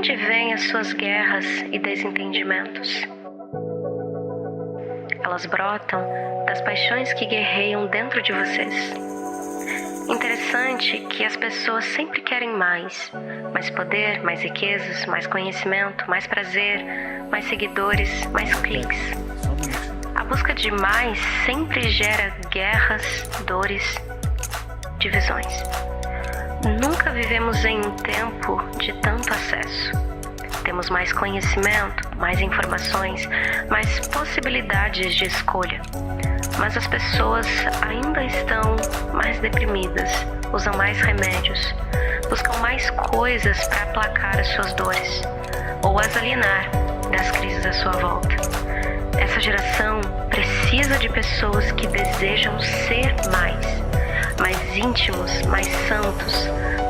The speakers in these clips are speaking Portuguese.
onde vêm as suas guerras e desentendimentos? Elas brotam das paixões que guerreiam dentro de vocês. Interessante que as pessoas sempre querem mais poder, mais riquezas, mais conhecimento, mais prazer, mais seguidores, mais cliques. A busca de mais sempre gera guerras, dores, divisões. Nunca vivemos em um tempo de tanto acesso. Temos mais conhecimento, mais informações, mais possibilidades de escolha. Mas as pessoas ainda estão mais deprimidas, usam mais remédios, buscam mais coisas para aplacar as suas dores ou as alienar das crises à sua volta. Essa geração precisa de pessoas que desejam ser mais íntimos, mais santos,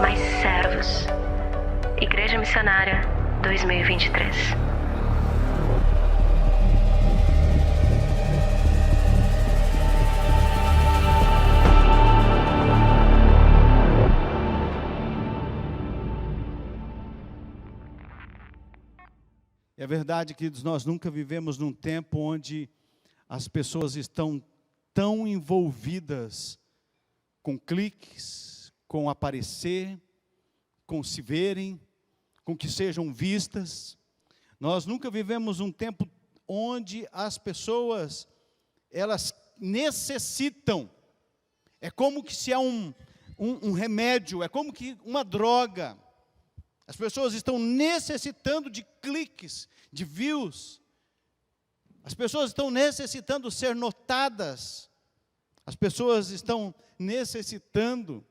mais servos. Igreja Missionária 2023. É verdade, queridos, nós nunca vivemos num tempo onde as pessoas estão tão envolvidas com cliques, com aparecer, com se verem, com que sejam vistas. Nós nunca vivemos um tempo onde as pessoas, elas necessitam, é como que se é um remédio, é como que uma droga. As pessoas estão necessitando de cliques, de views. As pessoas estão necessitando ser notadas. As pessoas estão necessitando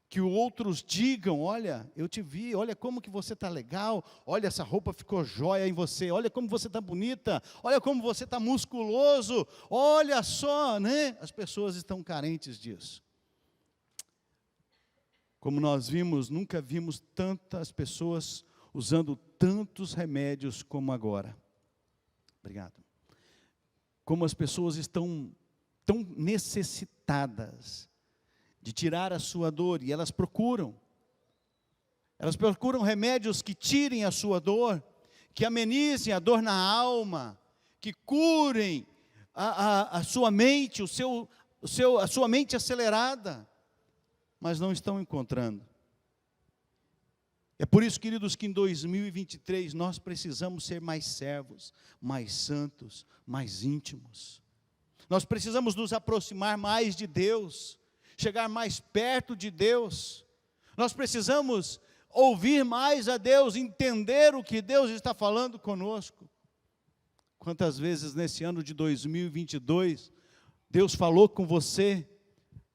que outros digam: olha, eu te vi, olha como que você está legal, olha, essa roupa ficou jóia em você, olha como você está bonita, olha como você está musculoso, olha só, né? As pessoas estão carentes disso. Como nós vimos, nunca vimos tantas pessoas usando tantos remédios como agora. Obrigado. Como as pessoas estão tão necessitadas de tirar a sua dor, e elas procuram remédios que tirem a sua dor, que amenizem a dor na alma, que curem a sua mente, a sua mente acelerada, mas não estão encontrando. É por isso, queridos, que em 2023 nós precisamos ser mais servos, mais santos, mais íntimos. Nós precisamos nos aproximar mais de Deus, chegar mais perto de Deus. Nós precisamos ouvir mais a Deus, entender o que Deus está falando conosco. Quantas vezes nesse ano de 2022, Deus falou com você?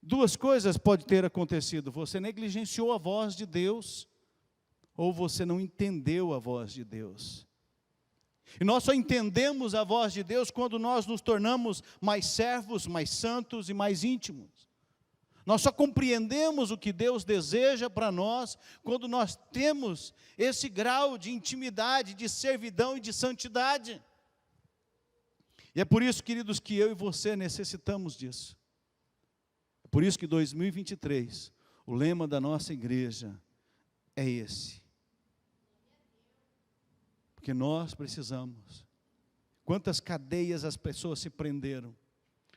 Duas coisas podem ter acontecido: você negligenciou a voz de Deus, ou você não entendeu a voz de Deus. E nós só entendemos a voz de Deus quando nós nos tornamos mais servos, mais santos e mais íntimos. Nós só compreendemos o que Deus deseja para nós quando nós temos esse grau de intimidade, de servidão e de santidade. E é por isso, queridos, que eu e você necessitamos disso. É por isso que 2023, o lema da nossa igreja é esse. Porque nós precisamos. Quantas cadeias as pessoas se prenderam,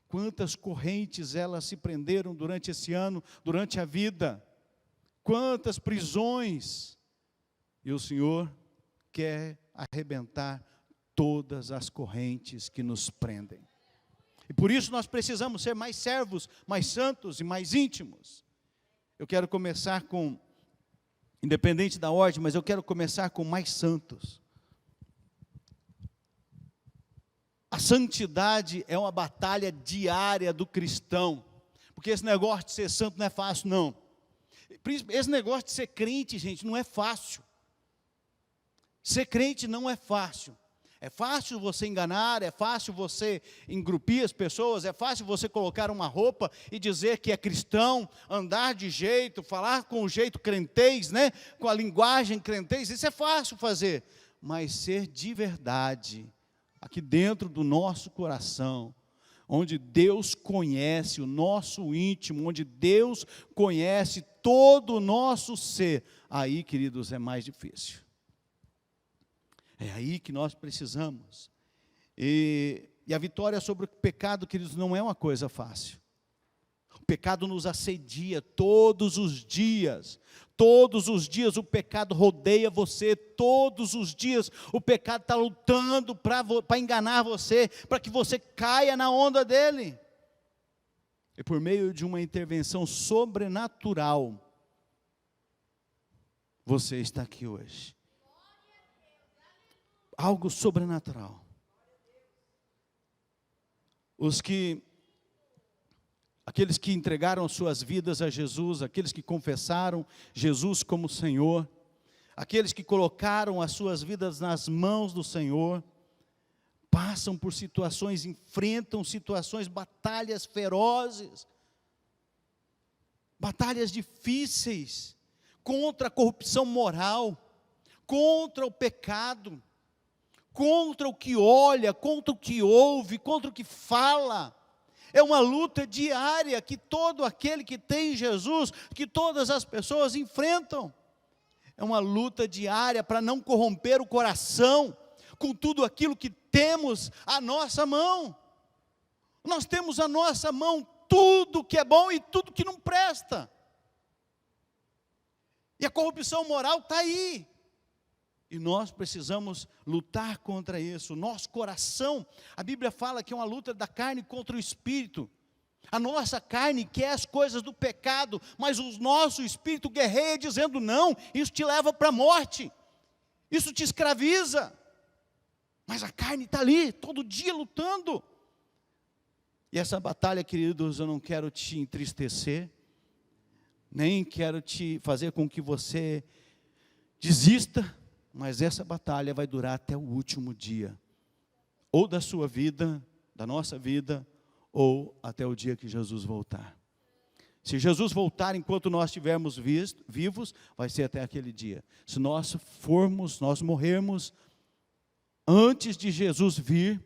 quantas correntes elas se prenderam durante esse ano, durante a vida, quantas prisões, e o Senhor quer arrebentar todas as correntes que nos prendem. E por isso nós precisamos ser mais servos, mais santos e mais íntimos. Eu quero começar com, independente da ordem, mas eu quero começar com mais santos. A santidade é uma batalha diária do cristão, porque esse negócio de ser santo não é fácil, não. Esse negócio de ser crente, gente, não é fácil. Ser crente não é fácil. É fácil você enganar, é fácil você engrupir as pessoas, é fácil você colocar uma roupa e dizer que é cristão, andar de jeito, falar com o jeito crentez, né? Com a linguagem crentez, isso é fácil fazer. Mas ser de verdade, aqui dentro do nosso coração, onde Deus conhece o nosso íntimo, onde Deus conhece todo o nosso ser, aí, queridos, é mais difícil. É aí que nós precisamos. E a vitória sobre o pecado, queridos, não é uma coisa fácil. O pecado nos assedia todos os dias. Todos os dias o pecado rodeia você. Todos os dias o pecado está lutando para enganar você, para que você caia na onda dele. E por meio de uma intervenção sobrenatural, você está aqui hoje. Algo sobrenatural. Aqueles que entregaram suas vidas a Jesus, aqueles que confessaram Jesus como Senhor, aqueles que colocaram as suas vidas nas mãos do Senhor, passam por situações, enfrentam situações, batalhas ferozes, batalhas difíceis, contra a corrupção moral, contra o pecado, contra o que olha, contra o que ouve, contra o que fala. É uma luta diária que todo aquele que tem Jesus, que todas as pessoas enfrentam. É uma luta diária para não corromper o coração com tudo aquilo que temos à nossa mão. Nós temos à nossa mão tudo que é bom e tudo que não presta. E a corrupção moral está aí. E nós precisamos lutar contra isso. Nosso coração, a Bíblia fala que é uma luta da carne contra o espírito. A nossa carne quer as coisas do pecado, mas o nosso espírito guerreia dizendo não, isso te leva para a morte, isso te escraviza. Mas a carne está ali, todo dia lutando. E essa batalha, queridos, eu não quero te entristecer, nem quero te fazer com que você desista, mas essa batalha vai durar até o último dia, ou da sua vida, da nossa vida, ou até o dia que Jesus voltar. Se Jesus voltar enquanto nós estivermos vivos, vai ser até aquele dia. Se nós morrermos antes de Jesus vir,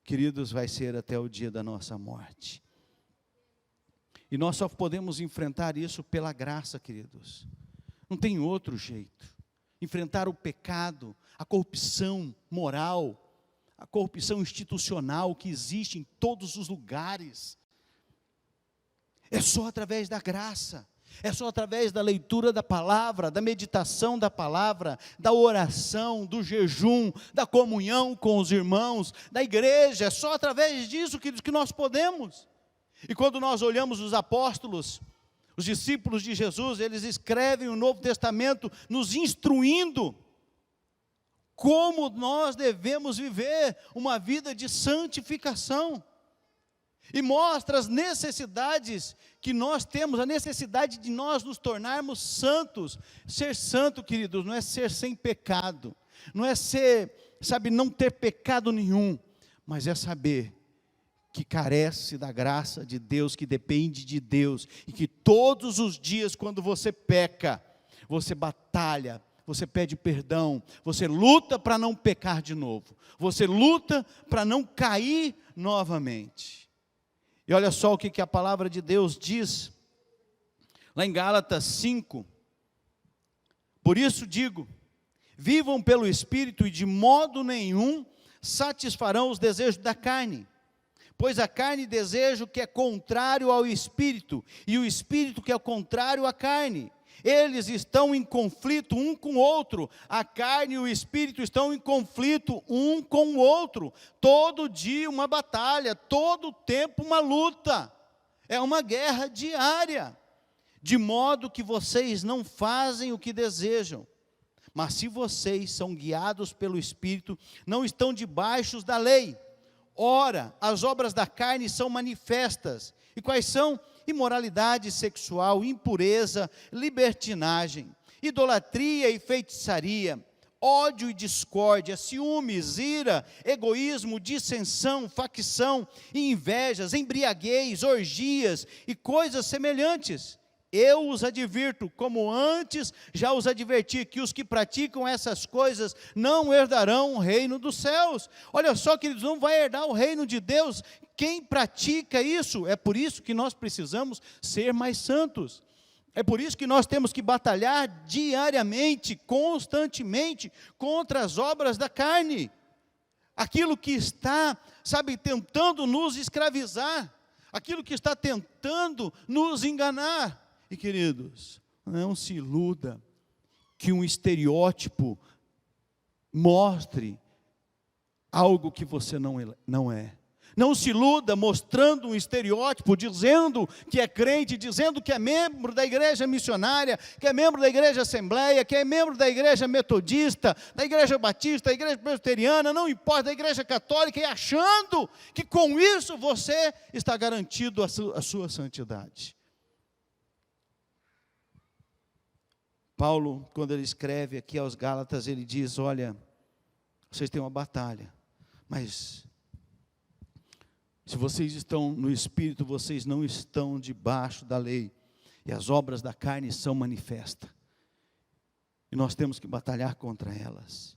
queridos, vai ser até o dia da nossa morte. E nós só podemos enfrentar isso pela graça, queridos. Não tem outro jeito. Enfrentar o pecado, a corrupção moral, a corrupção institucional que existe em todos os lugares. É só através da graça, é só através da leitura da palavra, da meditação da palavra, da oração, do jejum, da comunhão com os irmãos, da igreja. É só através disso que nós podemos. E quando nós olhamos os apóstolos, os discípulos de Jesus, eles escrevem o Novo Testamento nos instruindo como nós devemos viver uma vida de santificação. E mostra as necessidades que nós temos, a necessidade de nós nos tornarmos santos. Ser santo, queridos, não é ser sem pecado, não é ser, não ter pecado nenhum, mas é saber que carece da graça de Deus, que depende de Deus, e que todos os dias quando você peca, você batalha, você pede perdão, você luta para não pecar de novo, você luta para não cair novamente. E olha só o que a palavra de Deus diz, lá em Gálatas 5, por isso digo, vivam pelo Espírito e de modo nenhum satisfarão os desejos da carne, pois a carne deseja o que é contrário ao Espírito, e o Espírito que é contrário à carne. Eles estão em conflito um com o outro, a carne e o Espírito estão em conflito um com o outro, todo dia uma batalha, todo tempo uma luta, é uma guerra diária, de modo que vocês não fazem o que desejam, mas se vocês são guiados pelo Espírito, não estão debaixo da lei. Ora, as obras da carne são manifestas, e quais são? Imoralidade sexual, impureza, libertinagem, idolatria e feitiçaria, ódio e discórdia, ciúmes, ira, egoísmo, dissensão, facção, invejas, embriaguez, orgias e coisas semelhantes. Eu os advirto, como antes já os adverti, que os que praticam essas coisas não herdarão o reino dos céus. Olha só, queridos, não vai herdar o reino de Deus quem pratica isso. É por isso que nós precisamos ser mais santos. É por isso que nós temos que batalhar diariamente, constantemente, contra as obras da carne. Aquilo que está, tentando nos escravizar. Aquilo que está tentando nos enganar. E queridos, não se iluda que um estereótipo mostre algo que você não é. Não se iluda mostrando um estereótipo, dizendo que é crente, dizendo que é membro da igreja missionária, que é membro da igreja assembleia, que é membro da igreja metodista, da igreja batista, da igreja presbiteriana, não importa, da igreja católica, e achando que com isso você está garantido a sua santidade. Paulo, quando ele escreve aqui aos Gálatas, ele diz, olha, vocês têm uma batalha, mas se vocês estão no Espírito, vocês não estão debaixo da lei, e as obras da carne são manifestas, e nós temos que batalhar contra elas.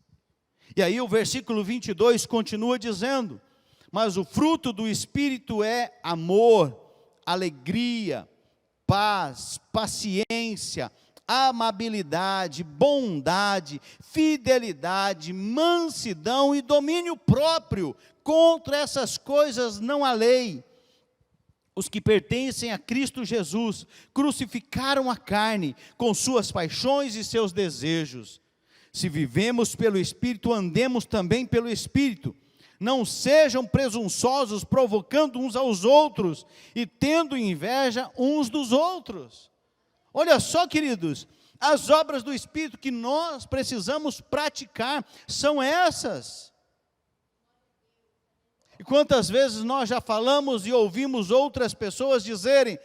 E aí o versículo 22 continua dizendo, mas o fruto do Espírito é amor, alegria, paz, paciência, amabilidade, bondade, fidelidade, mansidão e domínio próprio. Contra essas coisas não há lei. Os que pertencem a Cristo Jesus crucificaram a carne com suas paixões e seus desejos. Se vivemos pelo Espírito, andemos também pelo Espírito. Não sejam presunçosos, provocando uns aos outros e tendo inveja uns dos outros. Olha só, queridos, as obras do Espírito que nós precisamos praticar são essas. E quantas vezes nós já falamos e ouvimos outras pessoas dizerem,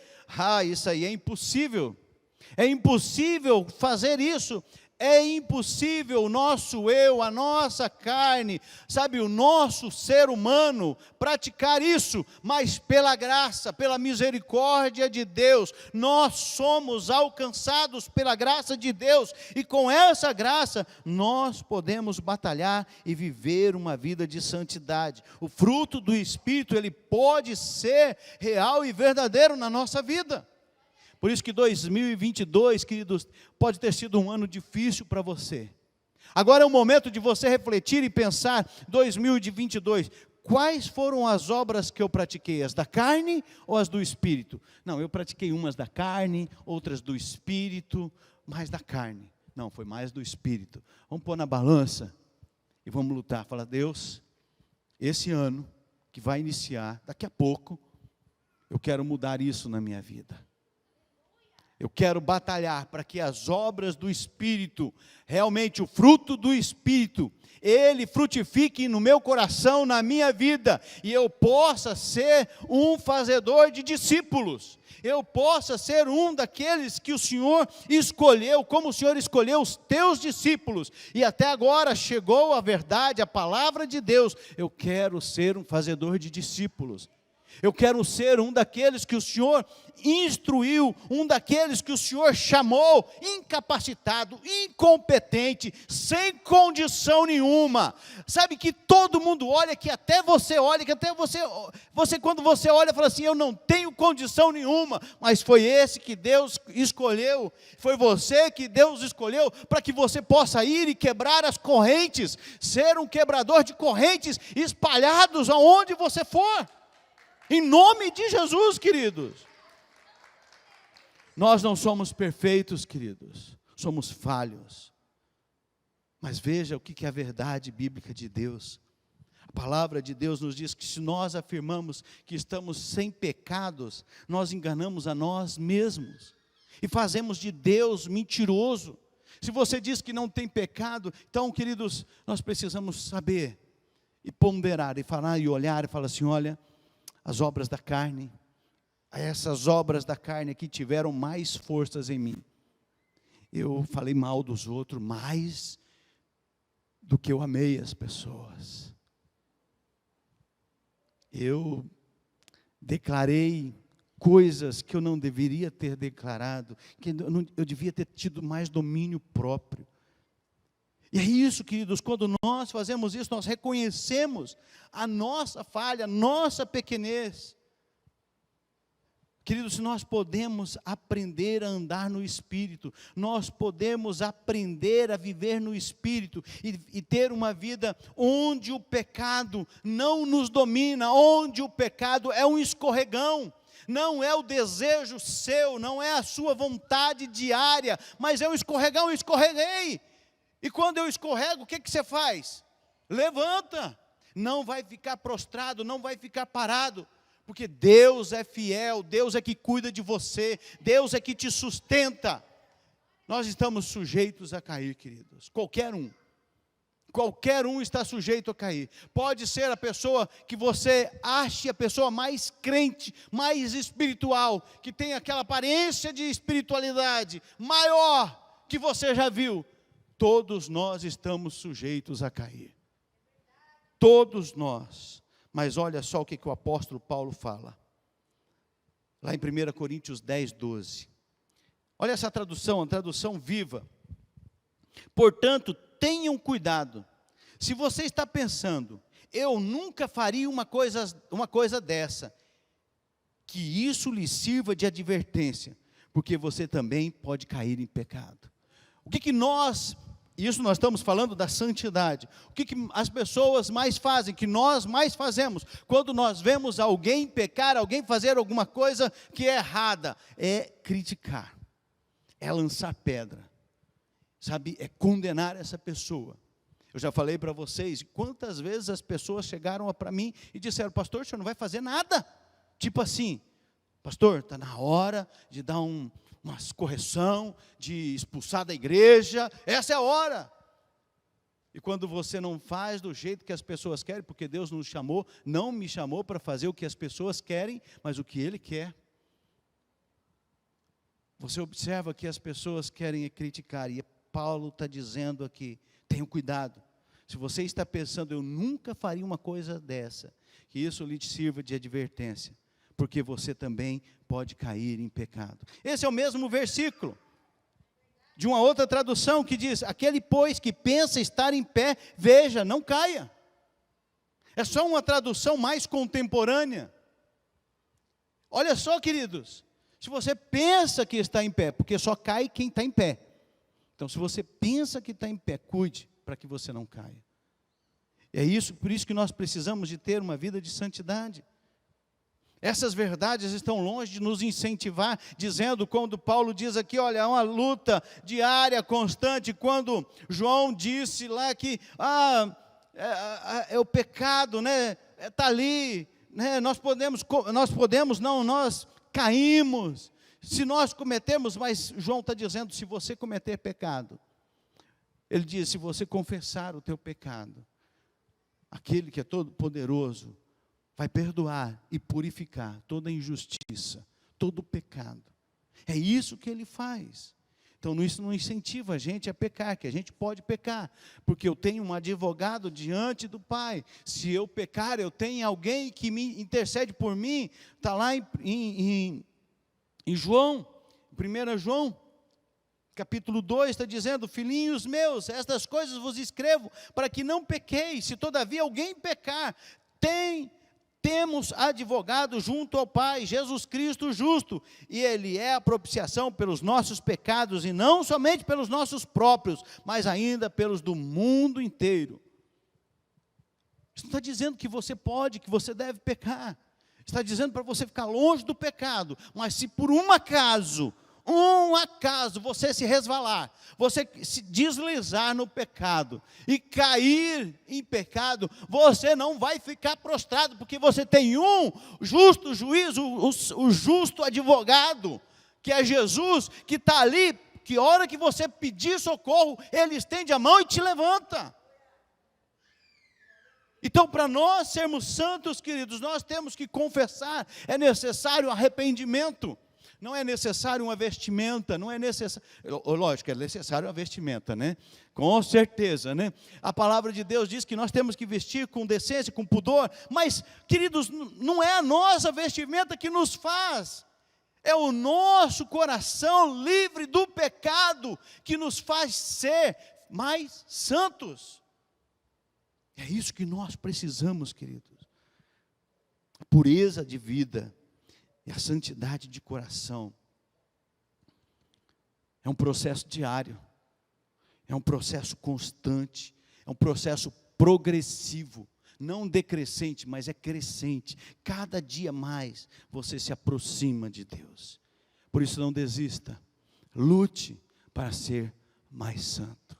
isso aí é impossível fazer isso, é impossível o nosso eu, a nossa carne, o nosso ser humano praticar isso, mas pela graça, pela misericórdia de Deus, nós somos alcançados pela graça de Deus, e com essa graça, nós podemos batalhar e viver uma vida de santidade. O fruto do Espírito, ele pode ser real e verdadeiro na nossa vida. Por isso que 2022, queridos, pode ter sido um ano difícil para você. Agora é o momento de você refletir e pensar, 2022, quais foram as obras que eu pratiquei? As da carne ou as do Espírito? Não, eu pratiquei umas da carne, outras do Espírito, mais da carne. Não, foi mais do Espírito. Vamos pôr na balança e vamos lutar. Fala, Deus, esse ano que vai iniciar, daqui a pouco, eu quero mudar isso na minha vida. Eu quero batalhar para que as obras do Espírito, realmente o fruto do Espírito, ele frutifique no meu coração, na minha vida, e eu possa ser um fazedor de discípulos. Eu possa ser um daqueles que o Senhor escolheu, como o Senhor escolheu os teus discípulos. E até agora chegou a verdade, a palavra de Deus. Eu quero ser um fazedor de discípulos. Eu quero ser um daqueles que o Senhor instruiu, um daqueles que o Senhor chamou, incapacitado, incompetente, sem condição nenhuma. Sabe que todo mundo olha, que até você olha, que até você quando você olha, fala assim, eu não tenho condição nenhuma, mas foi esse que Deus escolheu, foi você que Deus escolheu, para que você possa ir e quebrar as correntes, ser um quebrador de correntes, espalhados aonde você for. Em nome de Jesus, queridos. Nós não somos perfeitos, queridos. Somos falhos. Mas veja o que é a verdade bíblica de Deus. A palavra de Deus nos diz que se nós afirmamos que estamos sem pecados, nós enganamos a nós mesmos. E fazemos de Deus mentiroso. Se você diz que não tem pecado, então, queridos, nós precisamos saber e ponderar e falar e olhar e falar assim, olha, as obras da carne, essas obras da carne que tiveram mais forças em mim. Eu falei mal dos outros mais do que eu amei as pessoas. Eu declarei coisas que eu não deveria ter declarado, que eu devia ter tido mais domínio próprio. E é isso, queridos, quando nós fazemos isso, nós reconhecemos a nossa falha, a nossa pequenez. Queridos, nós podemos aprender a andar no Espírito, nós podemos aprender a viver no Espírito e ter uma vida onde o pecado não nos domina, onde o pecado é um escorregão, não é o desejo seu, não é a sua vontade diária, mas é um escorregão. Eu escorreguei, e quando eu escorrego, o que você faz? Levanta, não vai ficar prostrado, não vai ficar parado, porque Deus é fiel, Deus é que cuida de você, Deus é que te sustenta. Nós estamos sujeitos a cair, queridos, qualquer um está sujeito a cair. Pode ser a pessoa que você ache a pessoa mais crente, mais espiritual, que tem aquela aparência de espiritualidade maior que você já viu. Todos nós estamos sujeitos a cair, todos nós. Mas olha só o que o apóstolo Paulo fala, lá em 1 Coríntios 10, 12. Olha essa tradução, a tradução viva. Portanto, tenham cuidado. Se você está pensando, eu nunca faria uma coisa dessa, que isso lhe sirva de advertência, porque você também pode cair em pecado. O que nós estamos falando da santidade. O que as pessoas mais fazem, que nós mais fazemos, quando nós vemos alguém pecar, alguém fazer alguma coisa que é errada, é criticar, é lançar pedra, sabe, é condenar essa pessoa. Eu já falei para vocês, quantas vezes as pessoas chegaram para mim e disseram, pastor, o senhor não vai fazer nada? Tipo assim, pastor, está na hora de dar uma correção, de expulsar da igreja, essa é a hora. E quando você não faz do jeito que as pessoas querem, porque Deus nos chamou, não me chamou para fazer o que as pessoas querem, mas o que Ele quer. Você observa que as pessoas querem criticar, e Paulo está dizendo aqui, tenham cuidado. Se você está pensando, eu nunca faria uma coisa dessa, que isso lhe sirva de advertência, porque você também pode cair em pecado. Esse é o mesmo versículo de uma outra tradução que diz, aquele pois que pensa estar em pé, veja, não caia. É só uma tradução mais contemporânea. Olha só, queridos, se você pensa que está em pé, porque só cai quem está em pé. Então, se você pensa que está em pé, cuide para que você não caia. É isso, por isso que nós precisamos de ter uma vida de santidade. Essas verdades estão longe de nos incentivar, dizendo, quando Paulo diz aqui, olha, é uma luta diária, constante, quando João disse lá que, é o pecado, né, está ali, né, nós caímos, se nós cometemos, mas João está dizendo, se você cometer pecado, ele diz, se você confessar o teu pecado, aquele que é todo poderoso, vai perdoar e purificar toda injustiça, todo pecado. É isso que Ele faz. Então, isso não incentiva a gente a pecar, que a gente pode pecar, porque eu tenho um advogado diante do Pai. Se eu pecar, eu tenho alguém que me intercede por mim. Está lá em João, 1 João, capítulo 2, está dizendo, filhinhos meus, estas coisas vos escrevo, para que não pequeis. Se todavia alguém pecar, temos advogado junto ao Pai, Jesus Cristo justo, e Ele é a propiciação pelos nossos pecados, e não somente pelos nossos próprios, mas ainda pelos do mundo inteiro. Isso não está dizendo que você pode, que você deve pecar, está dizendo para você ficar longe do pecado, mas se por um acaso você se resvalar, você se deslizar no pecado e cair em pecado, você não vai ficar prostrado, porque você tem um justo juiz, o justo advogado, que é Jesus, que está ali, que a hora que você pedir socorro, Ele estende a mão e te levanta. Então, para nós sermos santos, queridos, nós temos que confessar, é necessário arrependimento. Não é necessário uma vestimenta, não é necessário, lógico, é necessário uma vestimenta, né? Com certeza, né? A palavra de Deus diz que nós temos que vestir com decência, com pudor, mas, queridos, não é a nossa vestimenta que nos faz, é o nosso coração livre do pecado que nos faz ser mais santos. É isso que nós precisamos, queridos. A pureza de vida. E a santidade de coração é um processo diário, é um processo constante, é um processo progressivo, não decrescente, mas é crescente. Cada dia mais você se aproxima de Deus. Por isso não desista, lute para ser mais santo.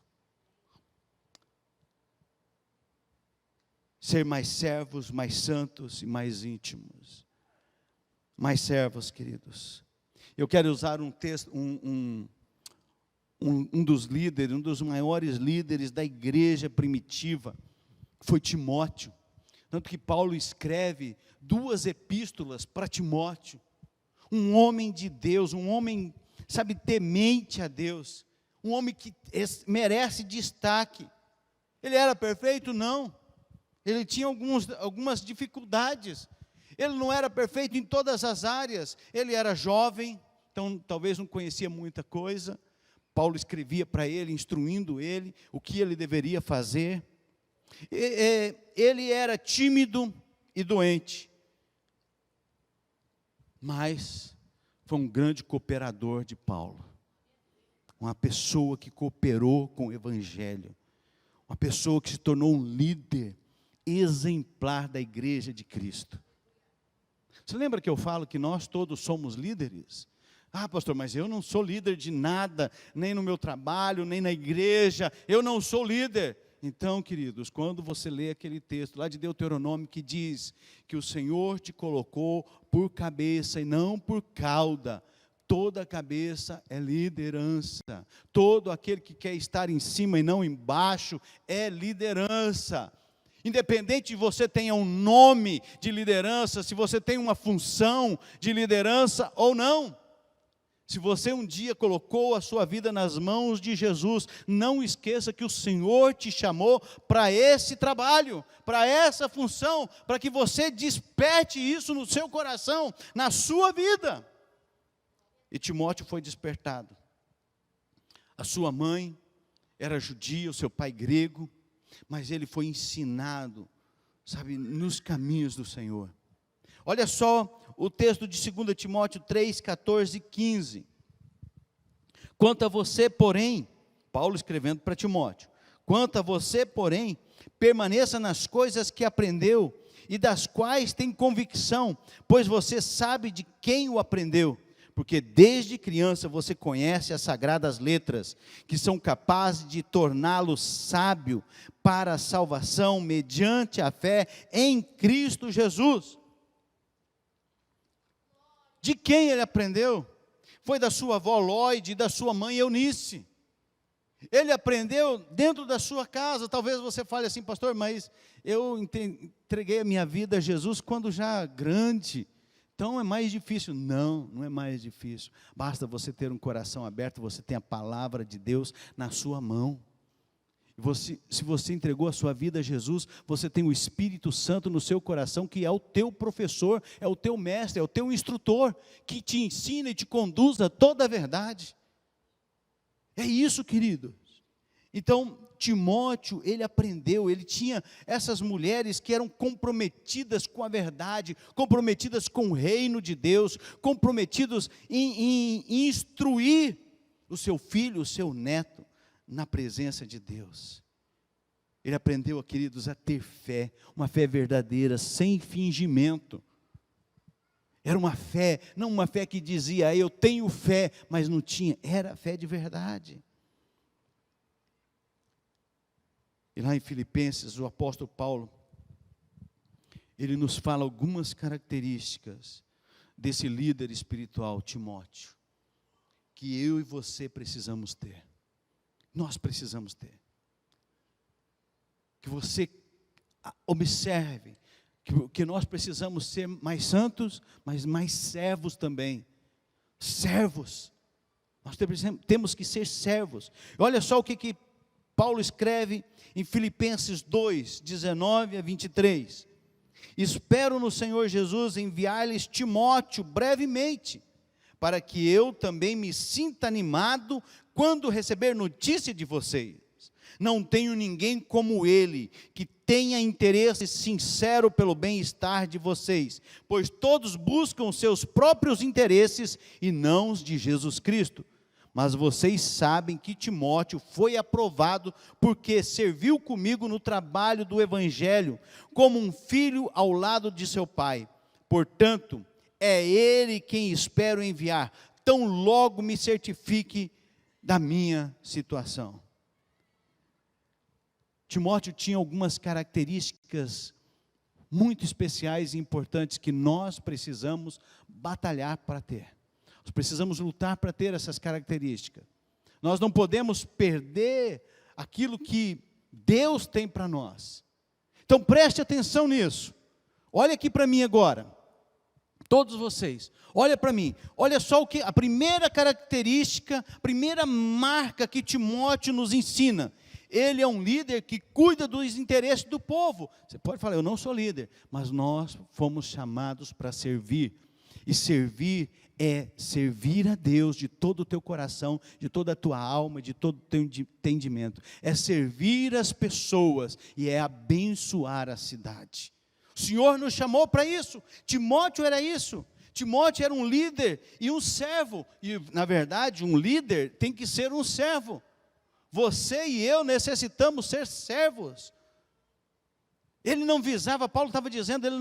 Ser mais servos, mais santos e mais íntimos. Mais servos, queridos. Eu quero usar um texto, um dos líderes, um dos maiores líderes da igreja primitiva, foi Timóteo. Tanto que Paulo escreve 2 epístolas para Timóteo. Um homem de Deus, um homem, sabe, temente a Deus. Um homem que merece destaque. Ele era perfeito? Não. Ele tinha algumas dificuldades. Ele não era perfeito em todas as áreas. Ele era jovem, então talvez não conhecia muita coisa. Paulo escrevia para ele, instruindo ele o que ele deveria fazer. Ele era tímido e doente, mas foi um grande cooperador de Paulo. Uma pessoa que cooperou com o Evangelho. Uma pessoa que se tornou um líder exemplar da igreja de Cristo. Você lembra que eu falo que nós todos somos líderes? Ah, pastor, mas eu não sou líder de nada, nem no meu trabalho, nem na igreja, eu não sou líder. Então, queridos, quando você lê aquele texto lá de Deuteronômio que diz que o Senhor te colocou por cabeça e não por cauda, toda cabeça é liderança, todo aquele que quer estar em cima e não embaixo é liderança. Independente de você tenha um nome de liderança, se você tem uma função de liderança ou não. Se você um dia colocou a sua vida nas mãos de Jesus, não esqueça que o Senhor te chamou para esse trabalho, para essa função, para que você desperte isso no seu coração, na sua vida. E Timóteo foi despertado. A sua mãe era judia, o seu pai grego, mas ele foi ensinado, sabe, nos caminhos do Senhor. Olha só o texto de 2 Timóteo 3, 14 e 15. Quanto a você, porém, Paulo escrevendo para Timóteo, quanto a você, porém, permaneça nas coisas que aprendeu e das quais tem convicção, pois você sabe de quem o aprendeu. Porque desde criança você conhece as sagradas letras, que são capazes de torná-lo sábio para a salvação mediante a fé em Cristo Jesus. De quem ele aprendeu? Foi da sua avó Lloyd e da sua mãe Eunice. Ele aprendeu dentro da sua casa. Talvez você fale assim, pastor, mas eu entreguei a minha vida a Jesus quando já grande. Então é mais difícil. Não, não é mais difícil. Basta você ter um coração aberto, você tem a palavra de Deus na sua mão. Se você entregou a sua vida a Jesus, você tem o Espírito Santo no seu coração, que é o teu professor, é o teu mestre, é o teu instrutor, que te ensina e te conduz a toda a verdade. É isso, queridos. Então, Timóteo, ele aprendeu, ele tinha essas mulheres que eram comprometidas com a verdade, comprometidas com o reino de Deus, comprometidos em instruir o seu filho, o seu neto, na presença de Deus. Ele aprendeu, queridos, a ter fé, uma fé verdadeira, sem fingimento. Era uma fé, não uma fé que dizia, eu tenho fé, mas não tinha, era fé de verdade. E lá em Filipenses, o apóstolo Paulo, ele nos fala algumas características desse líder espiritual, Timóteo, que eu e você precisamos ter. Nós precisamos ter. Que você observe que nós precisamos ser mais santos, mas mais servos também. Servos. Nós temos que ser servos. Olha só o que Paulo escreve em Filipenses 2, 19 a 23. Espero no Senhor Jesus enviar-lhes Timóteo brevemente, para que eu também me sinta animado quando receber notícia de vocês. Não tenho ninguém como ele, que tenha interesse sincero pelo bem-estar de vocês, pois todos buscam seus próprios interesses e não os de Jesus Cristo. Mas vocês sabem que Timóteo foi aprovado porque serviu comigo no trabalho do Evangelho, como um filho ao lado de seu pai. Portanto, é ele quem espero enviar, tão logo me certifique da minha situação. Timóteo tinha algumas características muito especiais e importantes que nós precisamos batalhar para ter. Nós precisamos lutar para ter essas características. Nós não podemos perder aquilo que Deus tem para nós. Então preste atenção nisso. Olha aqui para mim agora. Todos vocês, olha para mim. Olha só a primeira característica, a primeira marca que Timóteo nos ensina. Ele é um líder que cuida dos interesses do povo. Você pode falar, eu não sou líder, mas nós fomos chamados para servir. E servir é servir a Deus de todo o teu coração, de toda a tua alma, de todo o teu entendimento. É servir as pessoas e é abençoar a cidade. O Senhor nos chamou para isso. Timóteo era isso. Timóteo era um líder e um servo. E, na verdade, um líder tem que ser um servo. Você e eu necessitamos ser servos. Ele não visava, Paulo estava dizendo, ele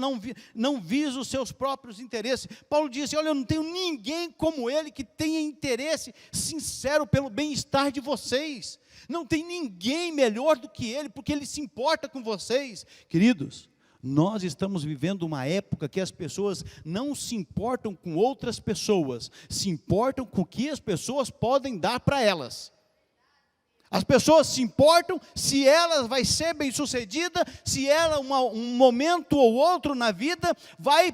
não visa os seus próprios interesses. Paulo disse, olha, eu não tenho ninguém como ele que tenha interesse sincero pelo bem-estar de vocês. Não tem ninguém melhor do que ele, porque ele se importa com vocês. Queridos, nós estamos vivendo uma época que as pessoas não se importam com outras pessoas, se importam com o que as pessoas podem dar para elas. As pessoas se importam se ela vai ser bem-sucedida, se ela, um momento ou outro na vida, vai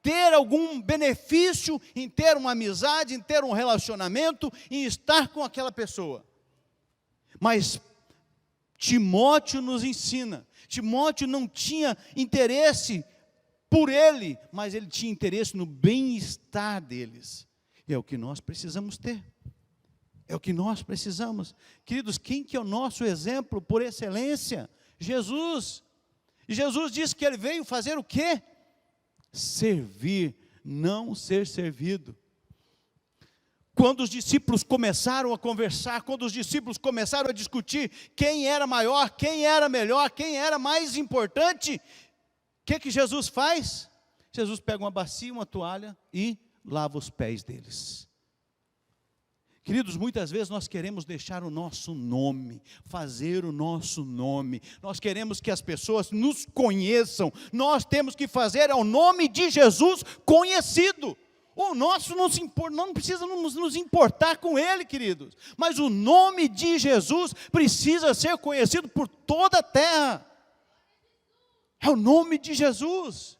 ter algum benefício em ter uma amizade, em ter um relacionamento, em estar com aquela pessoa. Mas Timóteo nos ensina, Timóteo não tinha interesse por ele, mas ele tinha interesse no bem-estar deles. E é o que nós precisamos ter. É o que nós precisamos. Queridos, quem que é o nosso exemplo por excelência? Jesus. E Jesus disse que ele veio fazer o quê? Servir, não ser servido. Quando os discípulos começaram a conversar, quando os discípulos começaram a discutir quem era maior, quem era melhor, quem era mais importante, o que Jesus faz? Jesus pega uma bacia, uma toalha e lava os pés deles. Queridos, muitas vezes nós queremos deixar o nosso nome, fazer o nosso nome, nós queremos que as pessoas nos conheçam, nós temos que fazer ao nome de Jesus conhecido. O nosso não precisa nos importar com ele, queridos, mas o nome de Jesus precisa ser conhecido por toda a terra. É o nome de Jesus.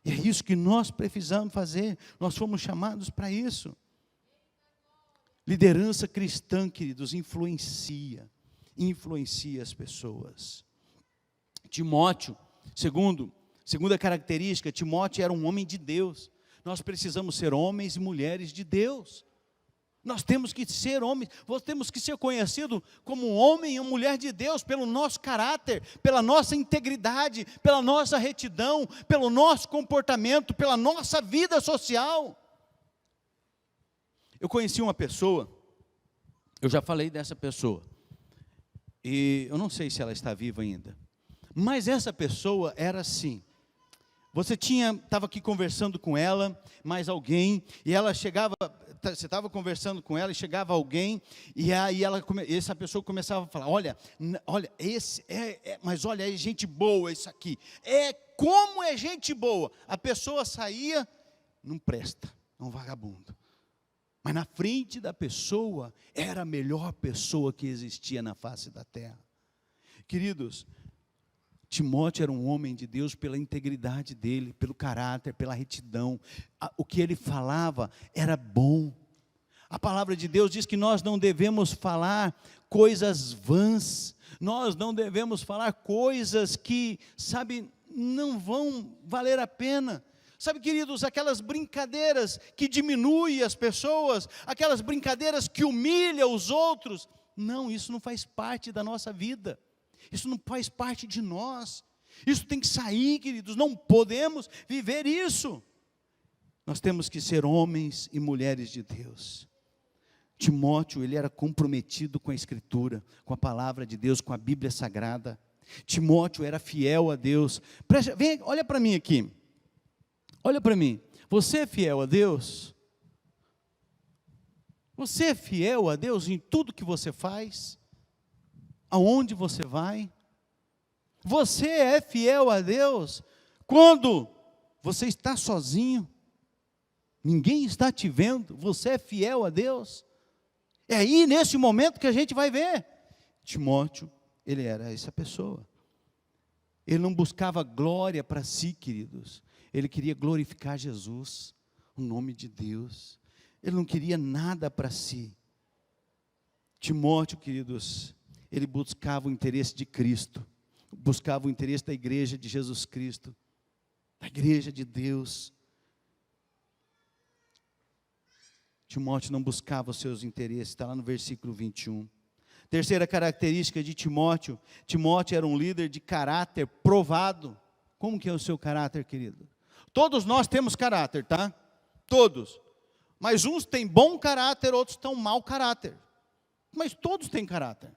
E é isso que nós precisamos fazer, nós fomos chamados para isso. Liderança cristã, queridos, influencia as pessoas. Timóteo, segunda característica, Timóteo era um homem de Deus. Nós precisamos ser homens e mulheres de Deus. Nós temos que ser homens, nós temos que ser conhecidos como um homem e uma mulher de Deus, pelo nosso caráter, pela nossa integridade, pela nossa retidão, pelo nosso comportamento, pela nossa vida social. Eu conheci uma pessoa, eu já falei dessa pessoa, e eu não sei se ela está viva ainda, mas essa pessoa era assim, você estava aqui conversando com ela, mais alguém, e ela chegava, você estava conversando com ela, e chegava alguém, e aí essa pessoa começava a falar, olha, mas olha, é gente boa isso aqui, como é gente boa, a pessoa saía, não presta, é um vagabundo. Mas na frente da pessoa, era a melhor pessoa que existia na face da terra. Queridos, Timóteo era um homem de Deus pela integridade dele, pelo caráter, pela retidão. O que ele falava era bom. A palavra de Deus diz que nós não devemos falar coisas vãs, nós não devemos falar coisas que, não vão valer a pena. Sabe, queridos, aquelas brincadeiras que diminuem as pessoas, aquelas brincadeiras que humilham os outros, Não, isso não faz parte da nossa vida. Isso não faz parte de nós. Isso tem que sair, queridos. Não podemos viver isso. Nós temos que ser homens e mulheres de Deus. Timóteo, ele era comprometido com a Escritura, com a palavra de Deus, com a Bíblia Sagrada. Timóteo era fiel a Deus. Vem, olha para mim aqui. Olha para mim. Você é fiel a Deus? Você é fiel a Deus em tudo que você faz? Aonde você vai? Você é fiel a Deus quando você está sozinho? Ninguém está te vendo. Você é fiel a Deus? É aí, nesse momento, que a gente vai ver. Timóteo, ele era essa pessoa. Ele não buscava glória para si, queridos. Ele queria glorificar Jesus, o nome de Deus. Ele não queria nada para si. Timóteo, queridos, ele buscava o interesse de Cristo. Buscava o interesse da igreja de Jesus Cristo. Da igreja de Deus. Timóteo não buscava os seus interesses, está lá no versículo 21. Terceira característica de Timóteo, Timóteo era um líder de caráter provado. Como que é o seu caráter, querido? Todos nós temos caráter, tá? Todos. Mas uns têm bom caráter, outros têm mau caráter. Mas todos têm caráter.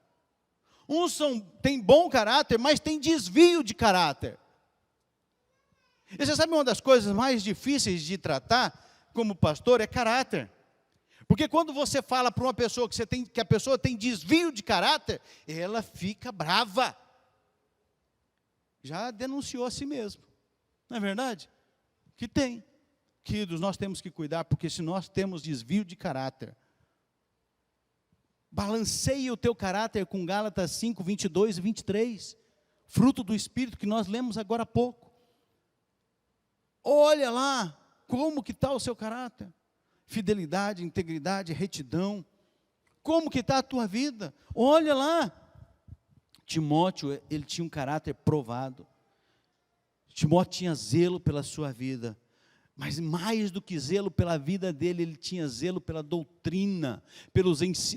Uns têm bom caráter, mas têm desvio de caráter. E você sabe uma das coisas mais difíceis de tratar como pastor é caráter. Porque quando você fala para uma pessoa que a pessoa tem desvio de caráter, ela fica brava. Já denunciou a si mesmo. Não é verdade? Que tem. Queridos, nós temos que cuidar, porque se nós temos desvio de caráter, balanceia o teu caráter com Gálatas 5, 22 e 23, fruto do Espírito que nós lemos agora há pouco. Olha lá, como que está o seu caráter? Fidelidade, integridade, retidão. Como que está a tua vida? Olha lá. Timóteo, ele tinha um caráter provado. Timóteo tinha zelo pela sua vida. Mas mais do que zelo pela vida dele, ele tinha zelo pela doutrina.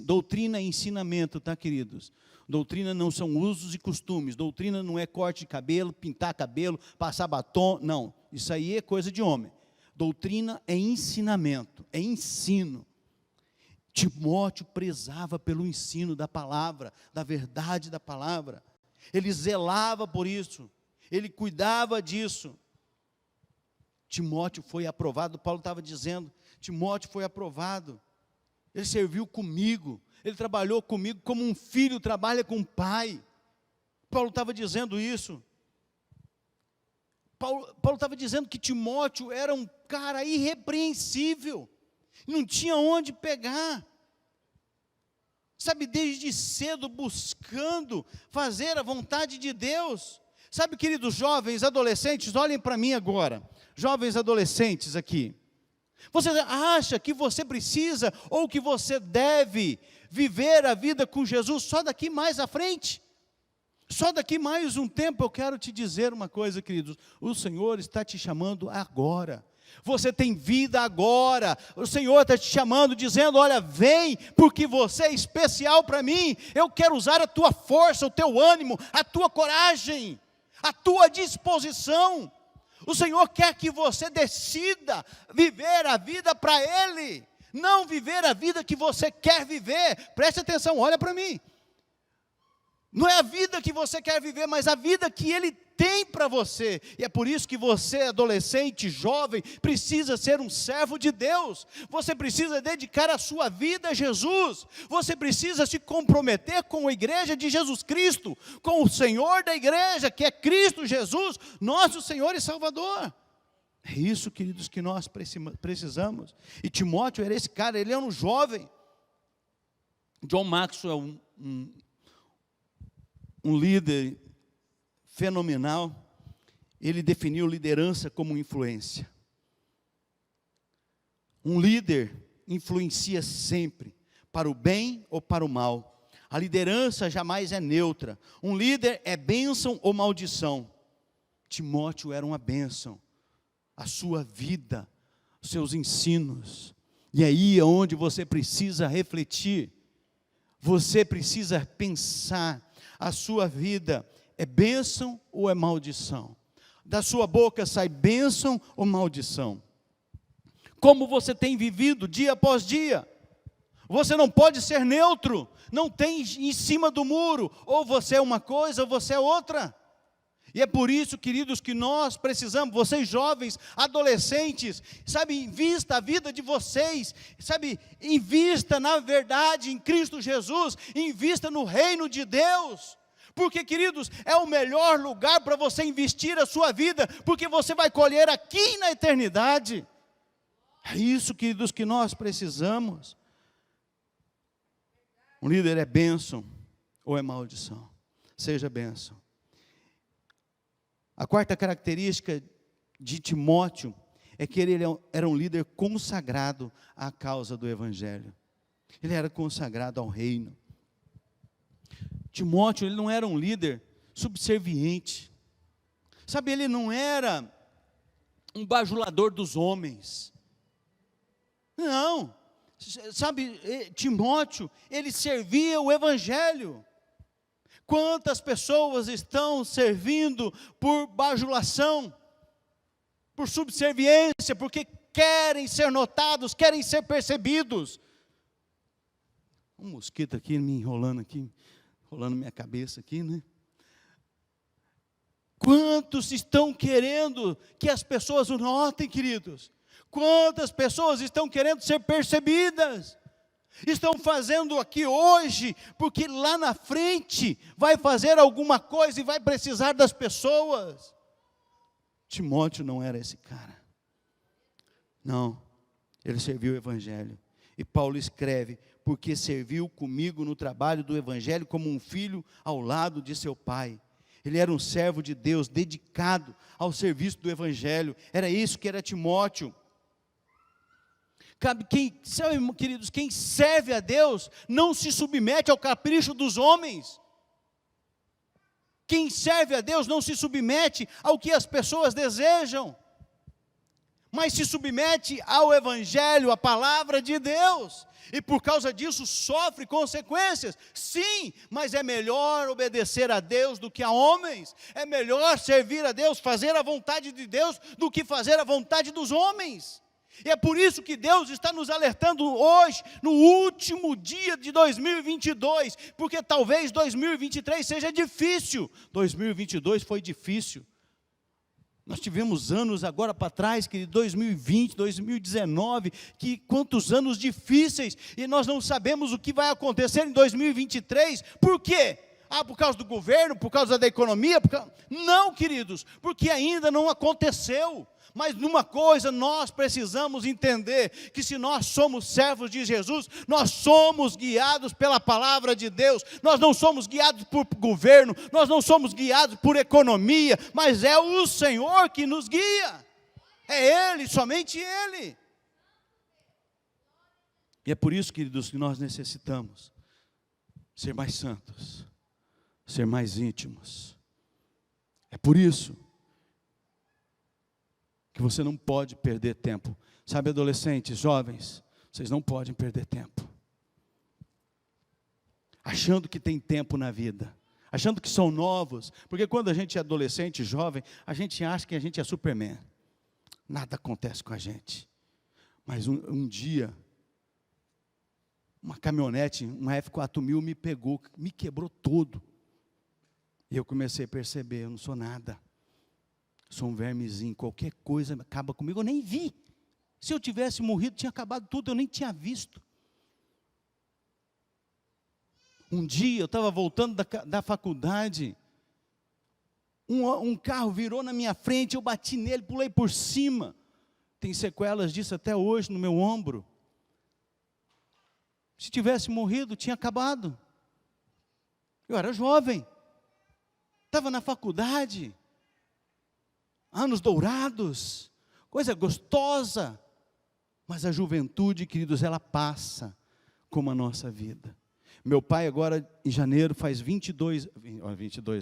Doutrina e ensinamento, tá, queridos? Doutrina não são usos e costumes. Doutrina não é corte de cabelo, pintar cabelo, passar batom. Não, isso aí é coisa de homem. Doutrina é ensinamento, é ensino. Timóteo prezava pelo ensino da palavra, da verdade da palavra. Ele zelava por isso, ele cuidava disso. Timóteo foi aprovado, Paulo estava dizendo, Timóteo foi aprovado. Ele serviu comigo, ele trabalhou comigo como um filho trabalha com o pai. Paulo estava dizendo isso. Paulo estava dizendo que Timóteo era um cara irrepreensível, não tinha onde pegar, sabe, desde cedo buscando fazer a vontade de Deus, sabe, queridos jovens, adolescentes, olhem para mim agora, jovens adolescentes aqui, você acha que você precisa, ou que você deve, viver a vida com Jesus só daqui mais à frente? Só daqui mais um tempo eu quero te dizer uma coisa, queridos, o Senhor está te chamando agora, você tem vida agora, o Senhor está te chamando, dizendo, olha, vem, porque você é especial para mim, eu quero usar a tua força, o teu ânimo, a tua coragem, a tua disposição, o Senhor quer que você decida viver a vida para Ele, não viver a vida que você quer viver, preste atenção, olha para mim, não é a vida que você quer viver, mas a vida que Ele tem para você. E é por isso que você, adolescente, jovem, precisa ser um servo de Deus. Você precisa dedicar a sua vida a Jesus. Você precisa se comprometer com a igreja de Jesus Cristo, com o Senhor da igreja, que é Cristo Jesus, nosso Senhor e Salvador. É isso, queridos, que nós precisamos. E Timóteo era esse cara, ele era um jovem. John Maxwell, um líder fenomenal, ele definiu liderança como influência. Um líder influencia sempre, para o bem ou para o mal. A liderança jamais é neutra. Um líder é bênção ou maldição. Timóteo era uma bênção. A sua vida, os seus ensinos. E aí é onde você precisa refletir. Você precisa pensar, a sua vida é bênção ou é maldição? Da sua boca sai bênção ou maldição? Como você tem vivido dia após dia? Você não pode ser neutro, não tem em cima do muro, ou você é uma coisa ou você é outra. E é por isso, queridos, que nós precisamos, vocês jovens, adolescentes, sabe, invista a vida de vocês, sabe, invista na verdade em Cristo Jesus, invista no reino de Deus, porque, queridos, é o melhor lugar para você investir a sua vida, porque você vai colher aqui na eternidade. É isso, queridos, que nós precisamos. Um líder é bênção ou é maldição? Seja bênção. A quarta característica de Timóteo é que ele era um líder consagrado à causa do Evangelho. Ele era consagrado ao reino. Timóteo, ele não era um líder subserviente. Sabe, ele não era um bajulador dos homens. Não. Sabe, Timóteo, ele servia o Evangelho. Quantas pessoas estão servindo por bajulação, por subserviência, porque querem ser notados, querem ser percebidos. Um mosquito aqui me enrolando aqui, enrolando minha cabeça aqui, né? Quantos estão querendo que as pessoas o notem, queridos? Quantas pessoas estão querendo ser percebidas? Estão fazendo aqui hoje, porque lá na frente vai fazer alguma coisa e vai precisar das pessoas. Timóteo não era esse cara. Não, ele serviu o Evangelho. E Paulo escreve, porque serviu comigo no trabalho do Evangelho como um filho ao lado de seu pai. Ele era um servo de Deus, dedicado ao serviço do Evangelho. Era isso que era Timóteo. Sabe, queridos, quem serve a Deus não se submete ao capricho dos homens. Quem serve a Deus não se submete ao que as pessoas desejam, mas se submete ao Evangelho, à palavra de Deus, e por causa disso sofre consequências. Sim, mas é melhor obedecer a Deus do que a homens, é melhor servir a Deus, fazer a vontade de Deus, do que fazer a vontade dos homens. E é por isso que Deus está nos alertando hoje, no último dia de 2022, porque talvez 2023 seja difícil. 2022 foi difícil. Nós tivemos anos agora para trás, que 2020, 2019, que quantos anos difíceis, e nós não sabemos o que vai acontecer em 2023. Por quê? Por causa do governo, por causa da economia? Não, queridos, porque ainda não aconteceu. Mas numa coisa nós precisamos entender, que se nós somos servos de Jesus, nós somos guiados pela palavra de Deus, nós não somos guiados por governo, nós não somos guiados por economia, mas é o Senhor que nos guia, é Ele, somente Ele. E é por isso, queridos, que nós necessitamos ser mais santos, ser mais íntimos. É por isso que você não pode perder tempo. Sabe, adolescentes, jovens, vocês não podem perder tempo. Achando que tem tempo na vida, achando que são novos, porque quando a gente é adolescente, jovem, a gente acha que a gente é Superman. Nada acontece com a gente. Mas um dia, uma caminhonete, uma F4000 me pegou, me quebrou todo. E eu comecei a perceber, eu não sou nada. Sou um vermezinho, qualquer coisa acaba comigo, eu nem vi. Se eu tivesse morrido, tinha acabado tudo, eu nem tinha visto. Um dia, eu estava voltando da faculdade, um carro virou na minha frente, eu bati nele, pulei por cima. Tem sequelas disso até hoje no meu ombro. Se tivesse morrido, tinha acabado. Eu era jovem, estava na faculdade, anos dourados, coisa gostosa, mas a juventude, queridos, ela passa como a nossa vida. Meu pai agora, em janeiro, faz 22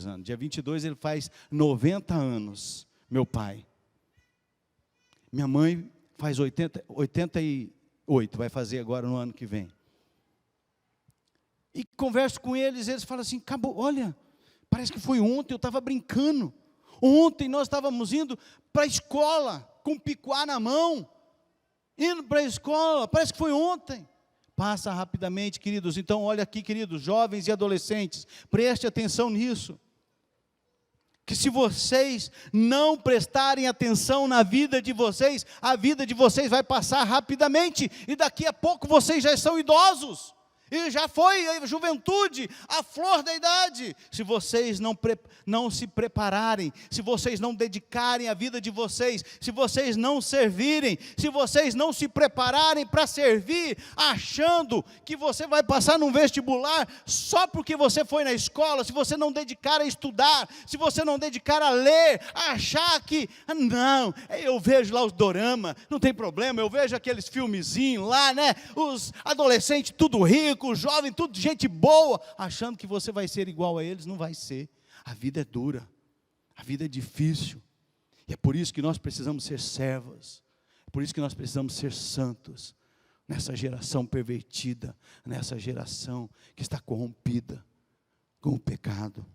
anos, dia 22 ele faz 90 anos, meu pai. Minha mãe faz 88, vai fazer agora no ano que vem. e converso com eles, eles falam assim, acabou, olha, parece que foi ontem, eu estava brincando. Ontem nós estávamos indo para a escola, com picuá na mão, indo para a escola, parece que foi ontem. Passa rapidamente, queridos. Então olha aqui, queridos, jovens e adolescentes, preste atenção nisso. Que se vocês não prestarem atenção na vida de vocês, a vida de vocês vai passar rapidamente, e daqui a pouco vocês já são idosos, e já foi a juventude, a flor da idade. Se vocês não se prepararem, se vocês não dedicarem a vida de vocês, se vocês não servirem, se vocês não se prepararem para servir, achando que você vai passar num vestibular só porque você foi na escola, se você não dedicar a estudar, se você não dedicar a ler, a achar que, não, eu vejo lá os dorama, não tem problema, eu vejo aqueles filmezinhos lá, né, os adolescentes tudo rico, o jovem, tudo gente boa, achando que você vai ser igual a eles. Não vai ser. A vida é dura, a vida é difícil, e é por isso que nós precisamos ser servos, é por isso que nós precisamos ser santos, nessa geração pervertida, nessa geração que está corrompida com o pecado,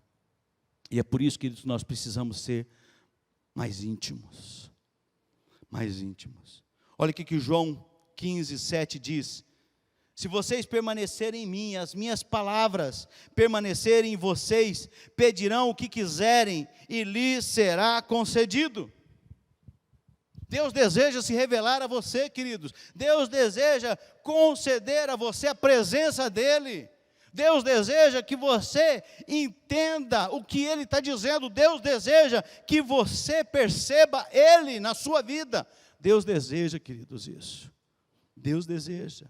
e é por isso que nós precisamos ser mais íntimos, mais íntimos. Olha o que João 15:7 diz: se vocês permanecerem em mim, as minhas palavras permanecerem em vocês, pedirão o que quiserem e lhes será concedido. Deus deseja se revelar a você, queridos. Deus deseja conceder a você a presença dEle. Deus deseja que você entenda o que Ele está dizendo. Deus deseja que você perceba Ele na sua vida. Deus deseja, queridos, isso. Deus deseja.